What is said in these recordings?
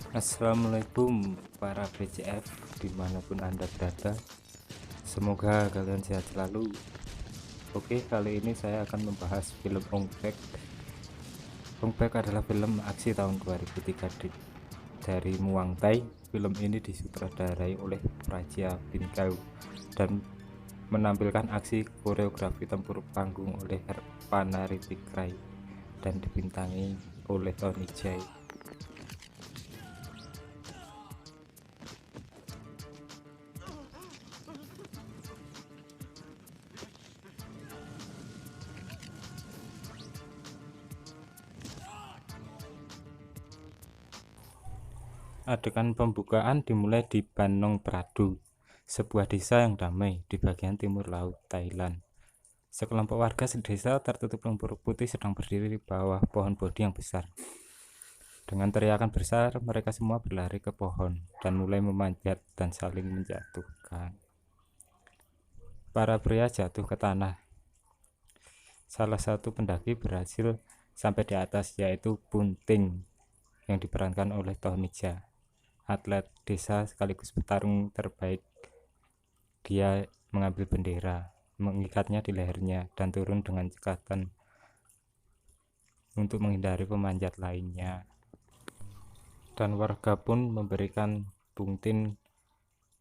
Assalamualaikum para BCF dimanapun Anda berada, semoga kalian sehat selalu. Oke, kali ini saya akan membahas film Ong Bak. Ong Bak adalah film aksi tahun 2003 dari Muang Thai. Film ini disutradarai oleh Prachya Pinkau dan menampilkan aksi koreografi tempur panggung oleh Panaritikrai dan dibintangi oleh Tony Jay. Adegan pembukaan dimulai di Ban Nong Pradu, sebuah desa yang damai di bagian timur laut Thailand. Sekelompok warga desa tertutup lumpur putih sedang berdiri di bawah pohon bodi yang besar. Dengan teriakan besar, mereka semua berlari ke pohon dan mulai memanjat dan saling menjatuhkan. Para pria jatuh ke tanah. Salah satu pendaki berhasil sampai di atas, yaitu Punting yang diperankan oleh Tony Jaa, atlet desa sekaligus petarung terbaik. Dia mengambil bendera, mengikatnya di lehernya, dan turun dengan cekatan untuk menghindari pemanjat lainnya. Dan warga pun memberikan Punting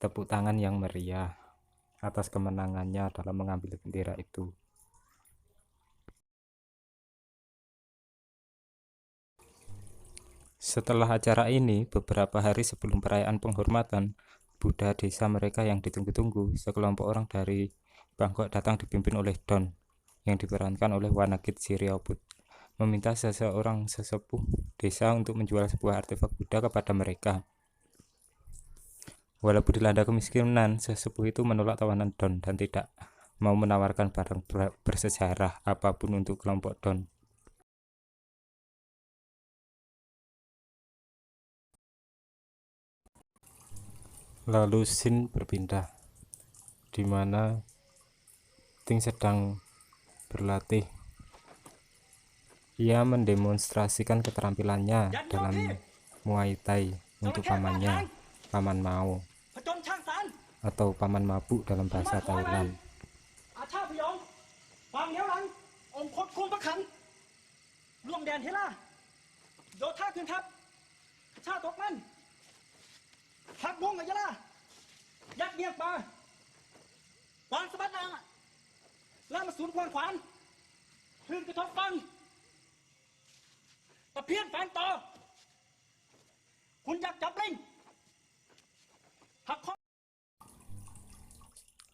tepuk tangan yang meriah atas kemenangannya dalam mengambil bendera itu. Setelah acara ini, beberapa hari sebelum perayaan penghormatan Buddha desa mereka yang ditunggu-tunggu, sekelompok orang dari Bangkok datang dipimpin oleh Don yang diperankan oleh Wanakit Sirioput, meminta seseorang sesepuh desa untuk menjual sebuah artefak Buddha kepada mereka. Walaupun dilanda kemiskinan, sesepuh itu menolak tawanan Don dan tidak mau menawarkan barang bersejarah apapun untuk kelompok Don. Lalu scene berpindah, di mana Ting sedang berlatih. Ia mendemonstrasikan keterampilannya dalam Muay Thai untuk pamannya, Paman Mao, atau Paman Mabuk dalam bahasa Thailand.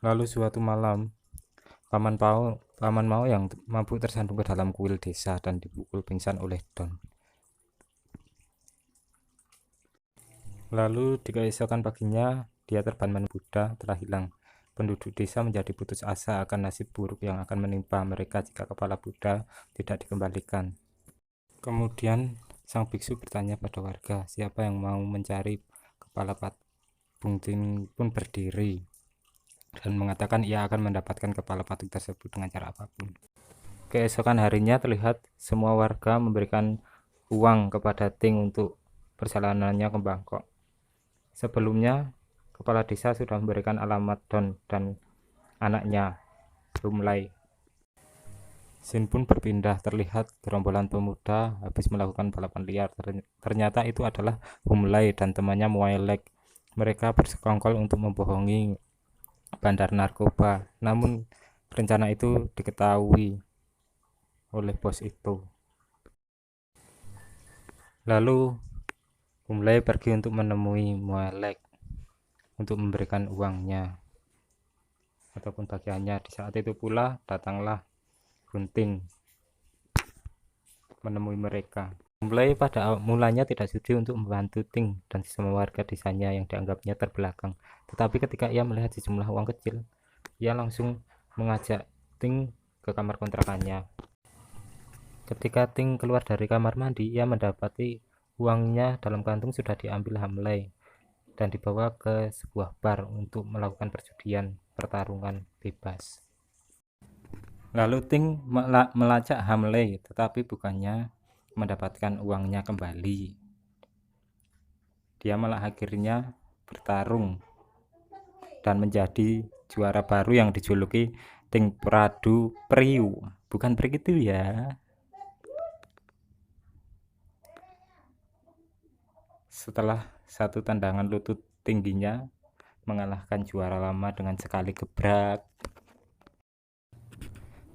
Lalu suatu malam, Paman Mao yang mabuk tersandung ke dalam kuil desa dan dipukul pingsan oleh Don. Lalu di keesokan paginya, dia terbang menemukan Buddha telah hilang. Penduduk desa menjadi putus asa akan nasib buruk yang akan menimpa mereka jika kepala Buddha tidak dikembalikan. Kemudian sang biksu bertanya pada warga, siapa yang mau mencari kepala patung. Ting pun berdiri dan mengatakan ia akan mendapatkan kepala patung tersebut dengan cara apapun. Keesokan harinya terlihat semua warga memberikan uang kepada Ting untuk perjalanannya ke Bangkok. Sebelumnya, kepala desa sudah memberikan alamat Don dan anaknya, Rumlai. Scene pun berpindah, terlihat gerombolan pemuda habis melakukan balapan liar. Ternyata itu adalah Humlai dan temannya Muay Lek. Mereka bersekongkol untuk membohongi bandar narkoba, namun rencana itu diketahui oleh bos itu. Lalu Humlai pergi untuk menemui Muay Lek untuk memberikan uangnya ataupun bagiannya. Di saat itu pula datanglah Gunting menemui mereka. Mulai pada mulanya tidak sudi untuk membantu Ting dan semua warga desanya yang dianggapnya terbelakang. Tetapi ketika ia melihat sejumlah uang kecil, ia langsung mengajak Ting ke kamar kontrakannya. Ketika Ting keluar dari kamar mandi, ia mendapati uangnya dalam kantung sudah diambil Hamlai dan dibawa ke sebuah bar untuk melakukan perjudian pertarungan bebas. Lalu Ting melacak Hamlai, tetapi bukannya mendapatkan uangnya kembali. dia malah akhirnya bertarung dan menjadi juara baru yang dijuluki Ting Pradu Priu, bukan prik itu ya. Setelah satu tendangan lutut tingginya mengalahkan juara lama dengan sekali gebrak.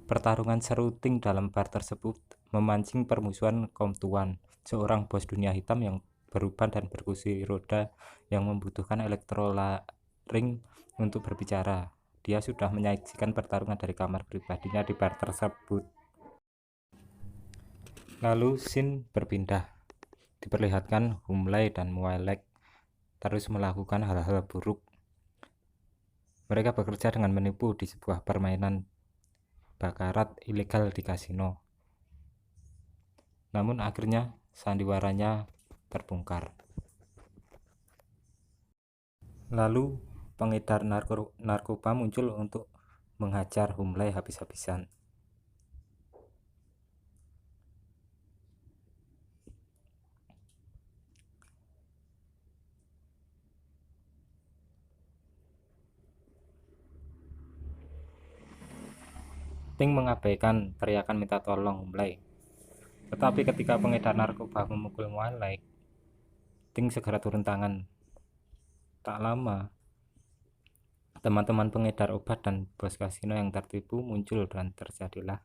Pertarungan seru Ting dalam bar tersebut memancing permusuhan kaum tuan, seorang bos dunia hitam yang berubah dan berkursi roda yang membutuhkan elektroring untuk berbicara. Dia sudah menyaksikan pertarungan dari kamar pribadinya di bar tersebut. Lalu scene berpindah. Diperlihatkan Humlai dan Mualek terus melakukan hal-hal buruk. Mereka bekerja dengan menipu di sebuah permainan bakarat ilegal di kasino. Namun akhirnya sandiwaranya terbongkar. Lalu pengedar narkoba muncul untuk menghajar Humlai habis-habisan. Ting mengabaikan teriakan minta tolong Humlai. Tetapi ketika pengedar narkoba memukul Mualek, Ting segera turun tangan. Tak lama, teman-teman pengedar obat dan bos kasino yang tertipu muncul dan terjadilah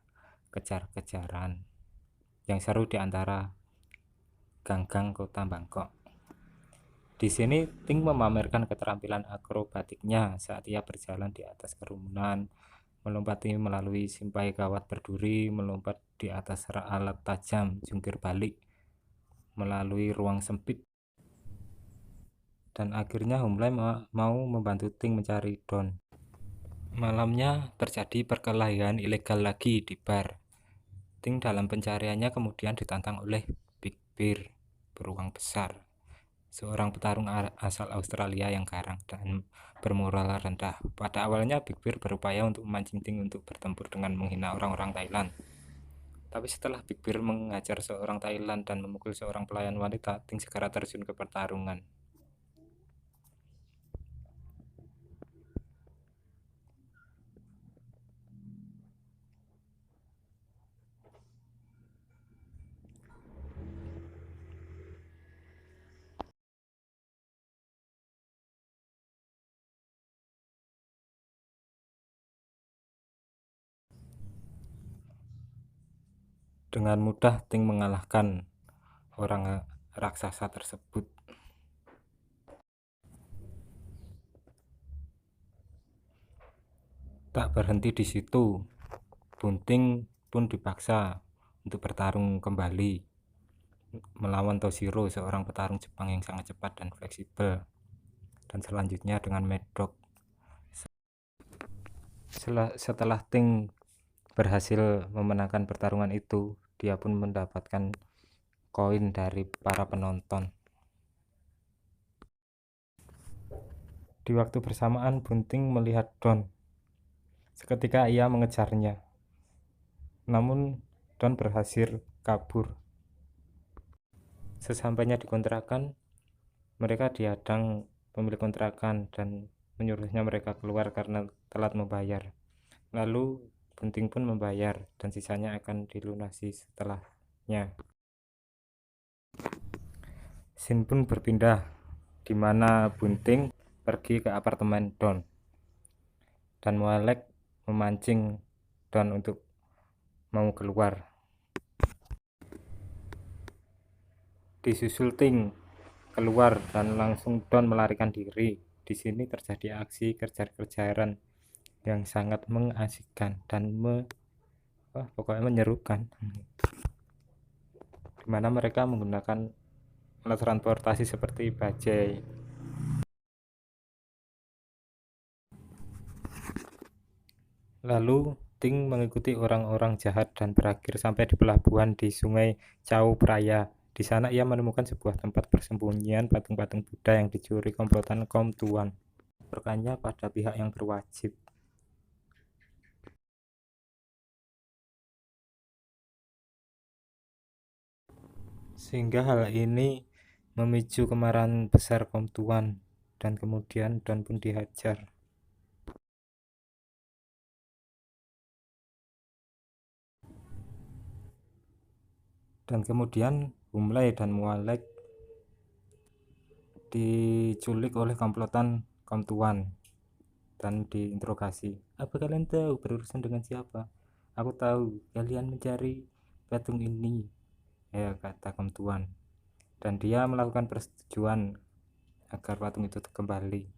kejar-kejaran yang seru di antara gang-gang kota Bangkok. Di sini Ting memamerkan keterampilan akrobatiknya saat ia berjalan di atas kerumunan, melompati melalui simpai kawat berduri, melompat di atas alat tajam, jungkir balik melalui ruang sempit, dan akhirnya Humlai mau membantu Ting mencari Don. Malamnya terjadi perkelahian ilegal lagi di bar. Ting dalam pencariannya kemudian ditantang oleh Big Bear beruang besar, seorang petarung asal Australia yang garang dan bermoral rendah. Pada awalnya Big Bear berupaya untuk memancing Ting untuk bertempur dengan menghina orang-orang Thailand. Tapi setelah Big Bear mengajar seorang Thailand dan memukul seorang pelayan wanita, Ting segera terjun ke pertarungan. Dengan mudah Ting mengalahkan orang raksasa tersebut. Tak berhenti di situ, Bunting pun dipaksa untuk bertarung kembali melawan Toshiro, seorang petarung Jepang yang sangat cepat dan fleksibel, dan selanjutnya dengan Mad Dog. Setelah Ting berhasil memenangkan pertarungan itu, dia pun mendapatkan koin dari para penonton. Di waktu bersamaan Bunting melihat Don. Seketika ia mengejarnya, namun Don berhasil kabur. Sesampainya di kontrakan, mereka dihadang pemilik kontrakan dan menyuruhnya mereka keluar karena telat membayar. Lalu Bunting pun membayar dan sisanya akan dilunasi setelahnya. Scene pun berpindah, di mana Bunting pergi ke apartemen Don dan Mualek memancing Don untuk mau keluar. Disusul Ting keluar dan langsung Don melarikan diri. Di sini terjadi aksi kejar-kejaran yang sangat mengasihkan dan pokoknya menyerukan, dimana mereka menggunakan alat transportasi seperti bajai. Lalu Ting mengikuti orang-orang jahat dan berakhir sampai di pelabuhan di Sungai Chao Phraya. Di sana ia menemukan sebuah tempat persembunyian patung-patung Buddha yang dicuri komplotan kaum tuan. Melaporkannya pada pihak yang berwajib. Sehingga hal ini memicu kemarahan besar kaum Tuan, dan kemudian Don pun dihajar. Dan kemudian Humlai dan Mualek diculik oleh komplotan kaum Tuan dan diinterogasi. Apa kalian tahu berurusan dengan siapa? Aku tahu kalian mencari patung ini, ya, kata kaum Tuan. Dan dia melakukan persetujuan agar patung itu kembali.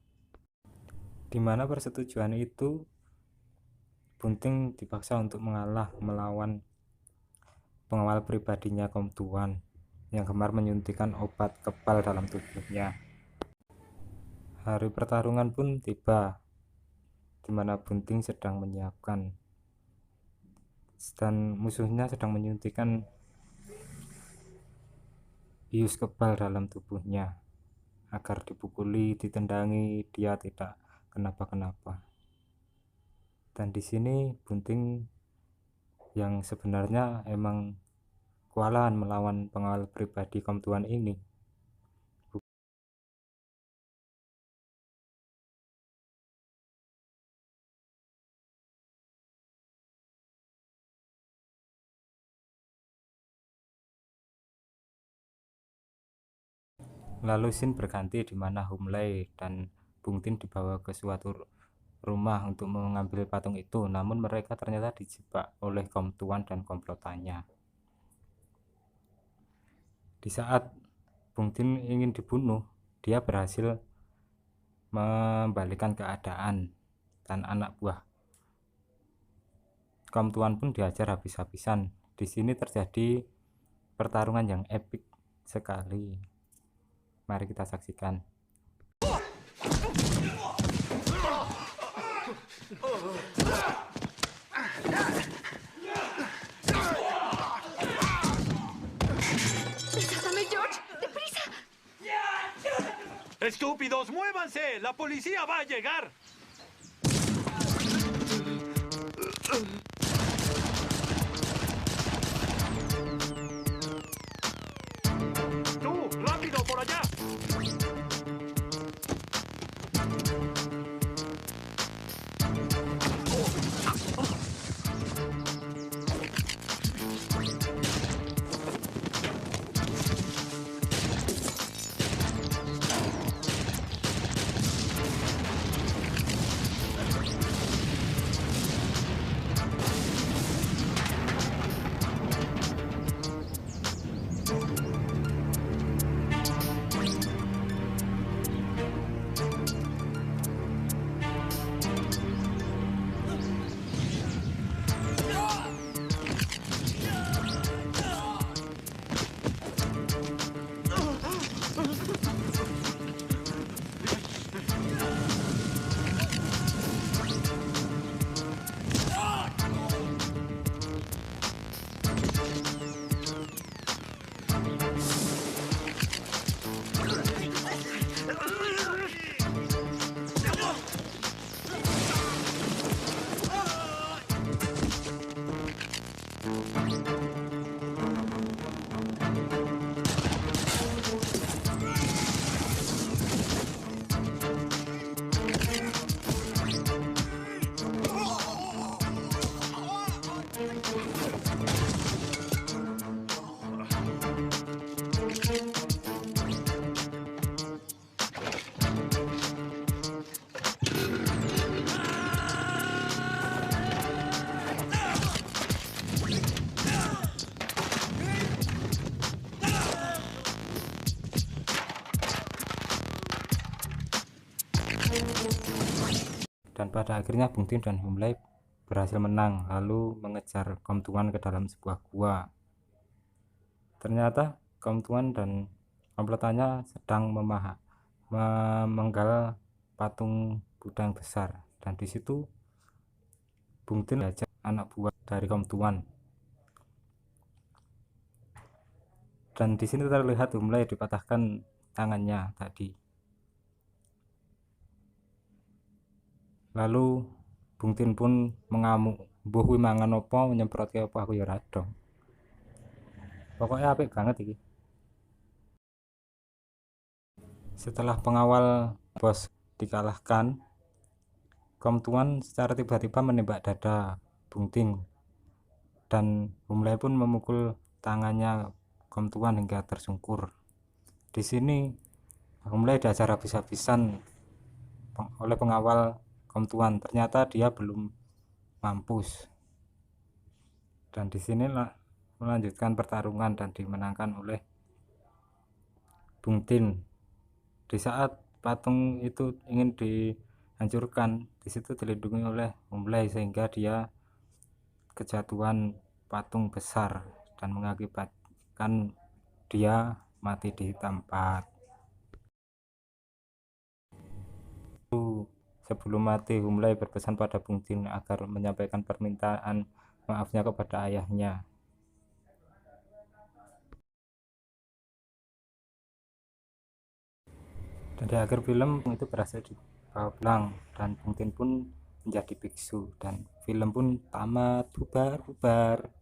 Di mana persetujuan itu Bunting dipaksa untuk mengalah melawan pengawal pribadinya kaum Tuan yang gemar menyuntikkan obat kebal dalam tubuhnya. Hari pertarungan pun tiba, di mana Bunting sedang menyiapkan dan musuhnya sedang menyuntikkan bius kebal dalam tubuhnya agar dipukuli, ditendangi, dia tidak kenapa-kenapa. Dan di sini Bunting yang sebenarnya emang kewalahan melawan pengawal pribadi kaum Tuan ini. Lalu scene berganti di mana Humlai dan Bung Tin dibawa ke suatu rumah untuk mengambil patung itu, namun mereka ternyata dijebak oleh kaum Tuan dan komplotannya. Di saat Bung Tin ingin dibunuh, dia berhasil membalikan keadaan dan anak buah kaum Tuan pun dihajar habis-habisan. Di sini terjadi pertarungan yang epik sekali. Mari kita saksikan. ¡Desátame, George! ¡Deprisa! ¡Estúpidos, muévanse! ¡La policía va a llegar! ¡Tú, rápido, por allá! Dan pada akhirnya Bung Tin dan Humlai berhasil menang, lalu mengejar kaum Tuan ke dalam sebuah gua. Ternyata kaum Tuan dan komplotannya sedang memenggal patung Buddha yang besar, dan di situ Bung Tin diajak anak buah dari kaum Tuan. Dan di sini terlihat Humlai dipatahkan tangannya tadi. Lalu Bung Tin pun mengamuk, "Mbuh kuwi mangan apa, nyemprotke apa aku ya ora dong." Pokoknya apik banget iki. Setelah pengawal bos dikalahkan, Kom Tuan secara tiba-tiba menembak dada Bung Ting dan Humlai pun memukul tangannya Kom Tuan hingga tersungkur. Di sini Humlai diajar habis-habisan oleh pengawal Kom Tuan. Ternyata dia belum mampus. Dan di sini melanjutkan pertarungan dan dimenangkan oleh Bung Tin. Di saat patung itu ingin dihancurkan, di situ dilindungi oleh Humlai sehingga dia kejatuhan patung besar dan mengakibatkan dia mati di tempat. Sebelum mati, Humlai berpesan pada Bung Tin agar menyampaikan permintaan maafnya kepada ayahnya. Dan di akhir film itu berhasil dibawa pulang dan Bung Tin pun menjadi biksu dan film pun tamat, bubar.